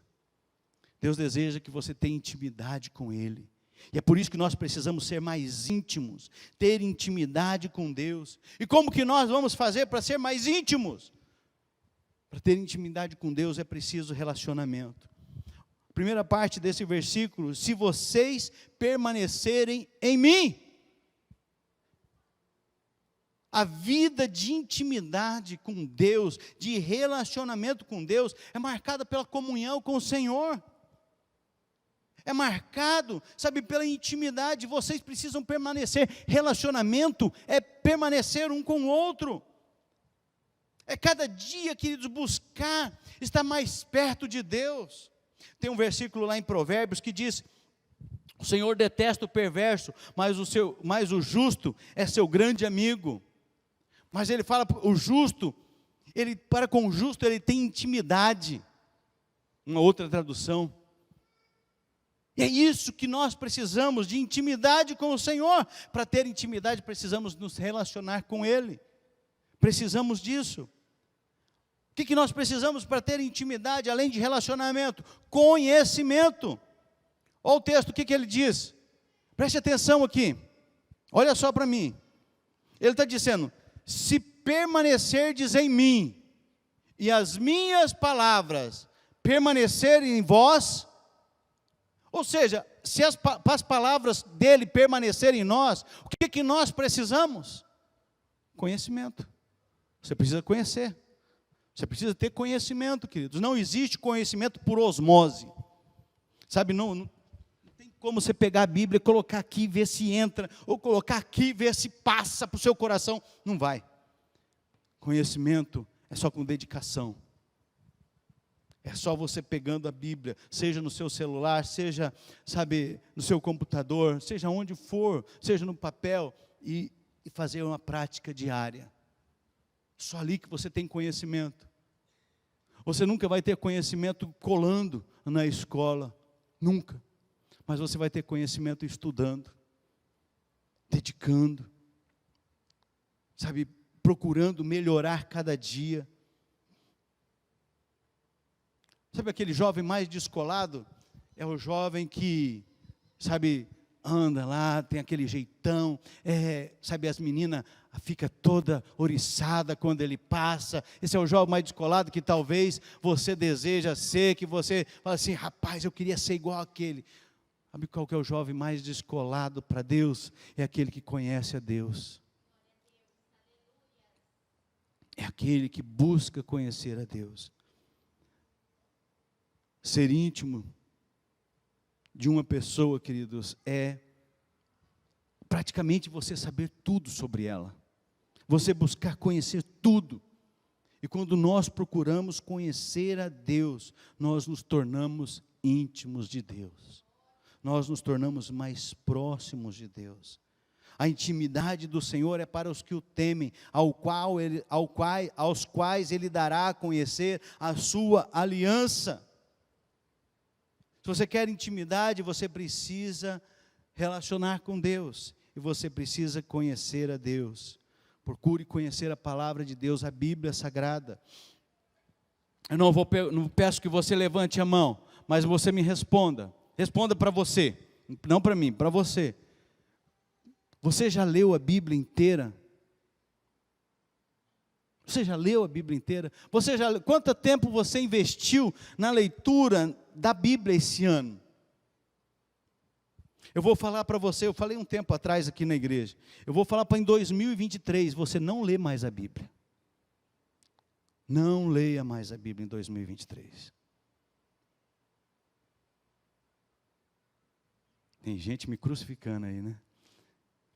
Deus deseja que você tenha intimidade com Ele. E é por isso que nós precisamos ser mais íntimos, ter intimidade com Deus. E como que nós vamos fazer para ser mais íntimos? Para ter intimidade com Deus é preciso relacionamento. A primeira parte desse versículo: se vocês permanecerem em mim. A vida de intimidade com Deus, de relacionamento com Deus, é marcada pela comunhão com o Senhor. É marcado, sabe, pela intimidade. Vocês precisam permanecer. Relacionamento é permanecer um com o outro. É cada dia, queridos, buscar estar mais perto de Deus. Tem um versículo lá em Provérbios que diz: o Senhor detesta o perverso, mas o justo é seu grande amigo. Mas ele fala, o justo, para com o justo ele tem intimidade. Uma outra tradução. E é isso que nós precisamos, de intimidade com o Senhor. Para ter intimidade, precisamos nos relacionar com Ele. Precisamos disso. O que nós precisamos para ter intimidade, além de relacionamento? Conhecimento. Olha o texto, o que ele diz? Preste atenção aqui. Olha só para mim. Ele está dizendo: se permanecerdes em mim, e as minhas palavras permanecerem em vós. Ou seja, se as palavras dele permanecerem em nós, o que nós precisamos? Conhecimento. Você precisa conhecer. Você precisa ter conhecimento, queridos. Não existe conhecimento por osmose. Sabe, não tem como você pegar a Bíblia e colocar aqui e ver se entra, ou colocar aqui e ver se passa para o seu coração. Não vai. Conhecimento é só com dedicação. É só você pegando a Bíblia, seja no seu celular, seja, sabe, no seu computador, seja onde for, seja no papel, e fazer uma prática diária. Só ali que você tem conhecimento. Você nunca vai ter conhecimento colando na escola, nunca. Mas você vai ter conhecimento estudando, dedicando, sabe, procurando melhorar cada dia. Sabe aquele jovem mais descolado? É o jovem que, sabe, anda lá, tem aquele jeitão, sabe, as meninas ficam toda oriçada quando ele passa. Esse é o jovem mais descolado que talvez você deseja ser, que você fala assim, rapaz, eu queria ser igual àquele. Sabe qual que é o jovem mais descolado para Deus? É aquele que conhece a Deus. É aquele que busca conhecer a Deus. Ser íntimo de uma pessoa, queridos, é praticamente você saber tudo sobre ela. Você buscar conhecer tudo. E quando nós procuramos conhecer a Deus, nós nos tornamos íntimos de Deus. Nós nos tornamos mais próximos de Deus. A intimidade do Senhor é para os que o temem, aos quais Ele dará a conhecer a sua aliança. Se você quer intimidade, você precisa relacionar com Deus. E você precisa conhecer a Deus. Procure conhecer a palavra de Deus, a Bíblia Sagrada. Eu não peço que você levante a mão, mas você me responda. Responda para você, não para mim, para você. Você já leu a Bíblia inteira? Você já leu a Bíblia inteira? Quanto tempo você investiu na leitura da Bíblia esse ano? Eu vou falar para você, eu falei um tempo atrás aqui na igreja, eu vou falar para em 2023, você não lê mais a Bíblia. Não leia mais a Bíblia em 2023. Tem gente me crucificando aí, né?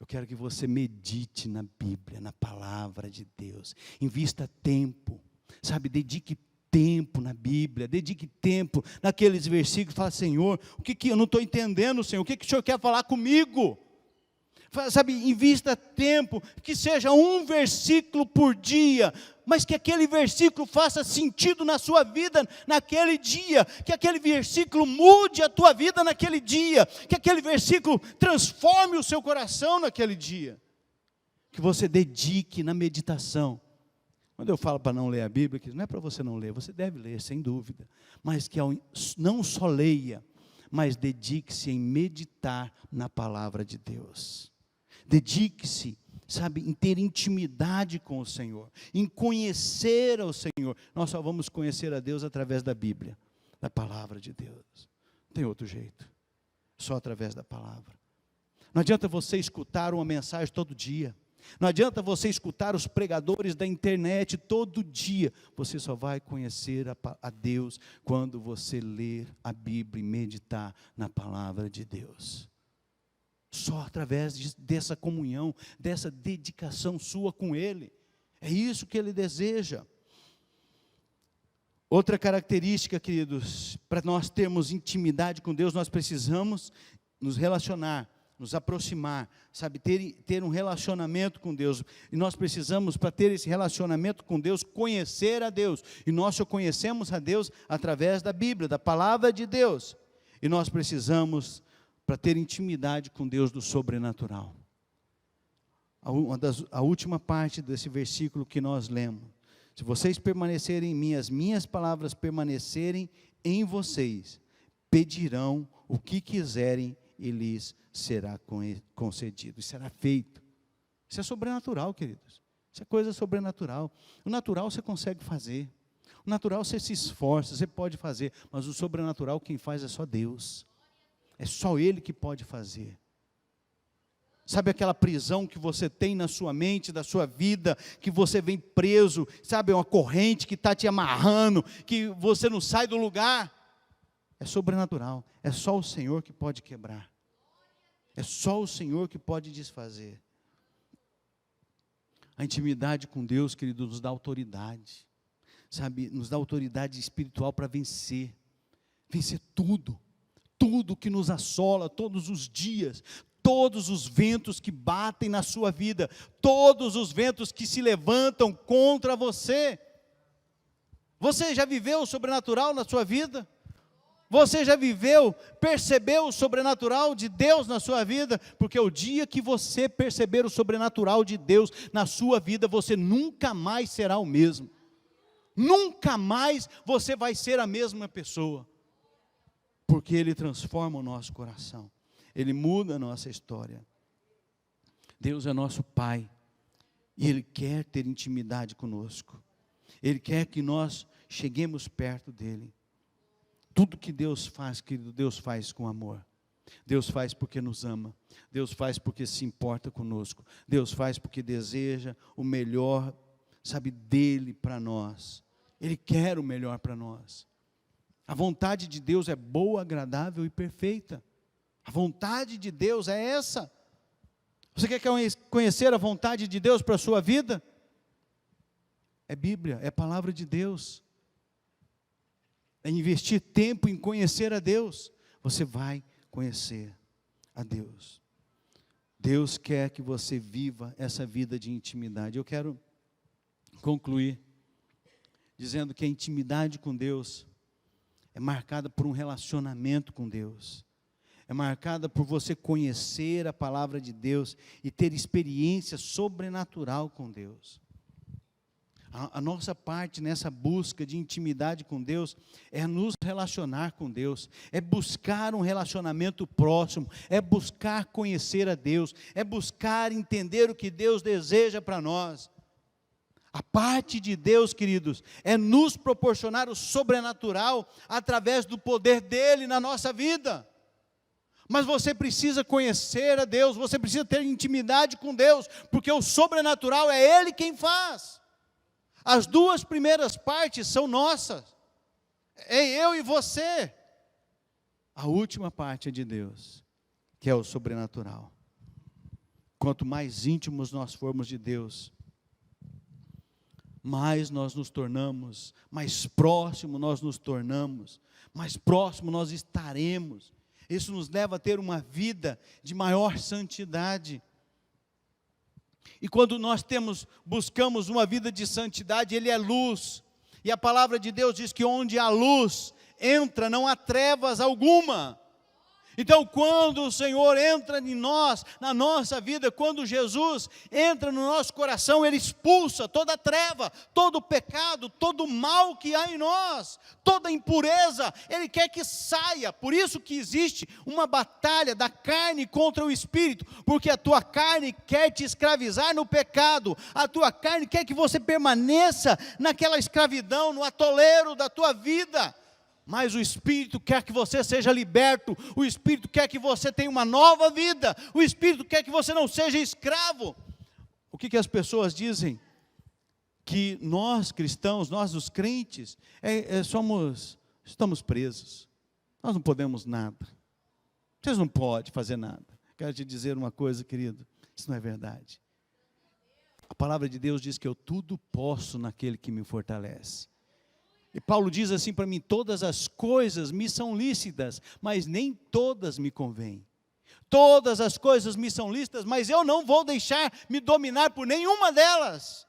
Eu quero que você medite na Bíblia, na palavra de Deus. Invista tempo, sabe? Dedique tempo na Bíblia, dedique tempo naqueles versículos. Fala, Senhor, o que eu não estou entendendo, Senhor? O que o Senhor quer falar comigo? Sabe, invista tempo, que seja um versículo por dia, mas que aquele versículo faça sentido na sua vida naquele dia, que aquele versículo mude a tua vida naquele dia, que aquele versículo transforme o seu coração naquele dia, que você dedique na meditação. Quando eu falo para não ler a Bíblia, não é para você não ler, você deve ler, sem dúvida, mas que não só leia, mas dedique-se em meditar na palavra de Deus. Dedique-se, sabe, em ter intimidade com o Senhor, em conhecer ao Senhor. Nós só vamos conhecer a Deus através da Bíblia, da palavra de Deus. Não tem outro jeito, só através da palavra. Não adianta você escutar uma mensagem todo dia. Não adianta você escutar os pregadores da internet todo dia. Você só vai conhecer a Deus quando você ler a Bíblia e meditar na palavra de Deus. Só através dessa comunhão, dessa dedicação sua com Ele. É isso que Ele deseja. Outra característica, queridos, para nós termos intimidade com Deus, nós precisamos nos relacionar, nos aproximar, sabe, ter um relacionamento com Deus. E nós precisamos, para ter esse relacionamento com Deus, conhecer a Deus. E nós só conhecemos a Deus através da Bíblia, da palavra de Deus. E nós precisamos, para ter intimidade com Deus, do sobrenatural. A última parte desse versículo que nós lemos. Se vocês permanecerem em mim, as minhas palavras permanecerem em vocês, pedirão o que quiserem e lhes será concedido, e será feito. Isso é sobrenatural, queridos. Isso é coisa sobrenatural. O natural você consegue fazer. O natural você se esforça, você pode fazer. Mas o sobrenatural quem faz é só Deus. É só Ele que pode fazer. Sabe aquela prisão que você tem na sua mente, da sua vida, que você vem preso, sabe, uma corrente que está te amarrando, que você não sai do lugar? É sobrenatural, é só o Senhor que pode quebrar. É só o Senhor que pode desfazer. A intimidade com Deus, querido, nos dá autoridade, sabe, nos dá autoridade espiritual para vencer tudo que nos assola todos os dias, todos os ventos que batem na sua vida, todos os ventos que se levantam contra você. Você já viveu o sobrenatural na sua vida? Você já percebeu o sobrenatural de Deus na sua vida? Porque o dia que você perceber o sobrenatural de Deus na sua vida, você nunca mais será o mesmo. Nunca mais você vai ser a mesma pessoa. Porque Ele transforma o nosso coração. Ele muda a nossa história. Deus é nosso Pai. E Ele quer ter intimidade conosco. Ele quer que nós cheguemos perto dEle. Tudo que Deus faz, querido, Deus faz com amor. Deus faz porque nos ama. Deus faz porque se importa conosco. Deus faz porque deseja o melhor, sabe, dEle para nós. Ele quer o melhor para nós. A vontade de Deus é boa, agradável e perfeita. A vontade de Deus é essa. Você quer conhecer a vontade de Deus para a sua vida? É Bíblia, é palavra de Deus. É investir tempo em conhecer a Deus. Você vai conhecer a Deus. Deus quer que você viva essa vida de intimidade. Eu quero concluir dizendo que a intimidade com Deus é marcada por um relacionamento com Deus. É marcada por você conhecer a palavra de Deus e ter experiência sobrenatural com Deus. A nossa parte nessa busca de intimidade com Deus é nos relacionar com Deus, é buscar um relacionamento próximo, é buscar conhecer a Deus, é buscar entender o que Deus deseja para nós. A parte de Deus, queridos, é nos proporcionar o sobrenatural através do poder dEle na nossa vida. Mas você precisa conhecer a Deus, você precisa ter intimidade com Deus, porque o sobrenatural é Ele quem faz. As duas primeiras partes são nossas, é eu e você. A última parte é de Deus, que é o sobrenatural. Quanto mais íntimos nós formos de Deus, mais nós nos tornamos, mais próximo nós nos tornamos, mais próximo nós estaremos. Isso nos leva a ter uma vida de maior santidade. E quando nós buscamos uma vida de santidade, Ele é luz. E a palavra de Deus diz que onde há luz entra, não há trevas alguma. Então, quando o Senhor entra em nós, na nossa vida, quando Jesus entra no nosso coração, Ele expulsa toda treva, todo pecado, todo mal que há em nós, toda impureza, Ele quer que saia. Por isso que existe uma batalha da carne contra o Espírito, porque a tua carne quer te escravizar no pecado, a tua carne quer que você permaneça naquela escravidão, no atoleiro da tua vida. Mas o Espírito quer que você seja liberto, o Espírito quer que você tenha uma nova vida, o Espírito quer que você não seja escravo. O que as pessoas dizem? Que nós cristãos, nós os crentes, estamos presos, nós não podemos nada, vocês não podem fazer nada. Quero te dizer uma coisa, querido, isso não é verdade. A palavra de Deus diz que eu tudo posso naquele que me fortalece. E Paulo diz assim para mim: todas as coisas me são lícitas, mas nem todas me convêm. Todas as coisas me são lícitas, mas eu não vou deixar me dominar por nenhuma delas.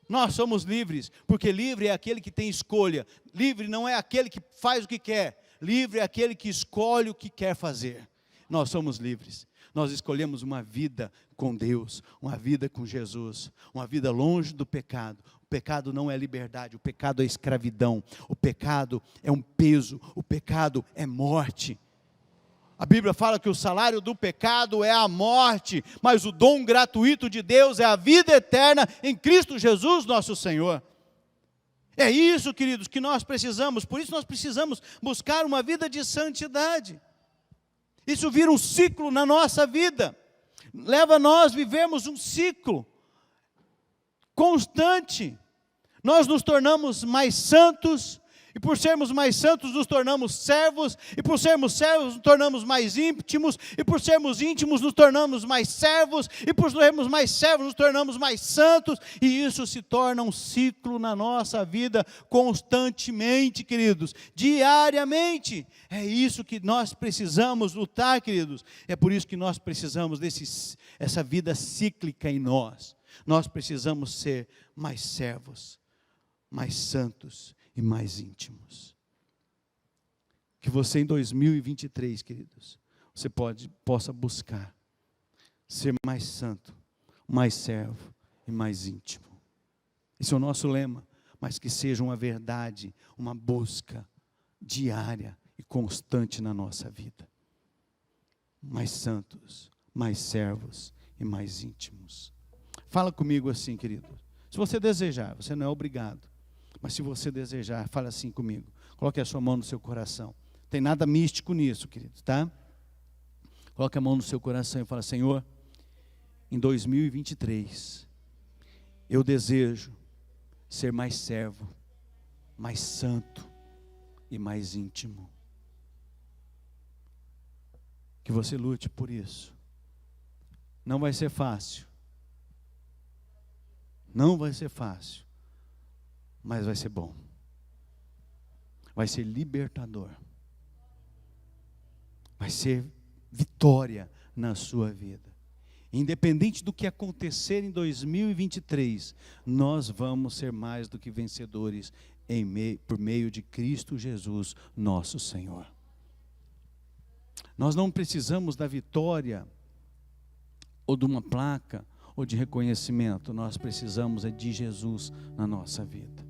Nós somos livres, porque livre é aquele que tem escolha. Livre não é aquele que faz o que quer. Livre é aquele que escolhe o que quer fazer. Nós somos livres. Nós escolhemos uma vida com Deus, uma vida com Jesus, uma vida longe do pecado. O pecado não é liberdade, o pecado é escravidão, o pecado é um peso, o pecado é morte. A Bíblia fala que o salário do pecado é a morte, mas o dom gratuito de Deus é a vida eterna em Cristo Jesus nosso Senhor. É isso, queridos, que nós precisamos, por isso nós precisamos buscar uma vida de santidade. Isso vira um ciclo na nossa vida, leva a nós vivermos um ciclo constante. Nós nos tornamos mais santos, e por sermos mais santos nos tornamos servos, e por sermos servos nos tornamos mais íntimos, e por sermos íntimos nos tornamos mais servos, e por sermos mais servos nos tornamos mais santos, e isso se torna um ciclo na nossa vida constantemente, queridos, diariamente. É isso que nós precisamos lutar, queridos, é por isso que nós precisamos dessa vida cíclica em nós. Nós precisamos ser mais servos, mais santos e mais íntimos. Que você em 2023, queridos, você possa buscar ser mais santo, mais servo e mais íntimo. Esse é o nosso lema, mas que seja uma verdade, uma busca diária e constante na nossa vida. Mais santos, mais servos e mais íntimos. Fala comigo assim, querido. Se você desejar, você não é obrigado. Mas se você desejar, fala assim comigo. Coloque a sua mão no seu coração. Não tem nada místico nisso, querido, tá? Coloque a mão no seu coração e fala: Senhor, em 2023, eu desejo ser mais servo, mais santo e mais íntimo. Que Que você lute por isso. Não vai ser fácil. Não vai ser fácil. Mas vai ser bom. Vai ser libertador. Vai ser vitória na sua vida. Independente do que acontecer em 2023, nós vamos ser mais do que vencedores por meio de Cristo Jesus, nosso Senhor. Nós não precisamos da vitória, ou de uma placa, ou de reconhecimento. Nós precisamos de Jesus na nossa vida.